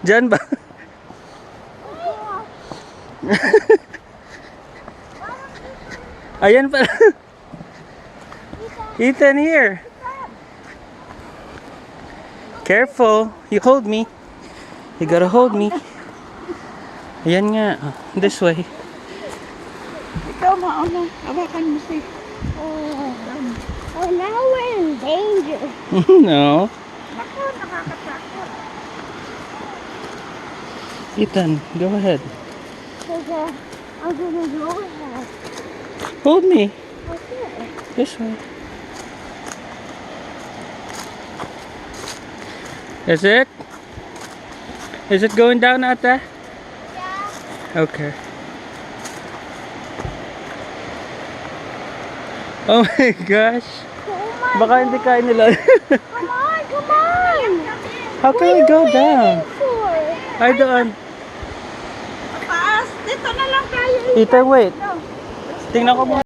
Diyan ba? Ayan pala. Ethan, here. Careful. You hold me. You gotta hold me. Ayan nga. This way. Ikaw mauna. Awakan mo si... Oh, now we're in danger. No. Naku, nakakatakot. Ethan, go ahead. Because I'm gonna go ahead. Hold me. Okay. This way. Is it? Is it going down out there? Yeah. Okay. Oh my gosh. Oh my Baka hindi kaya nila. Come on, come on. How can we go down? For? Ay, doon. Taas. Dito na lang tayo. Ethan, wait. Tingnan ko muna.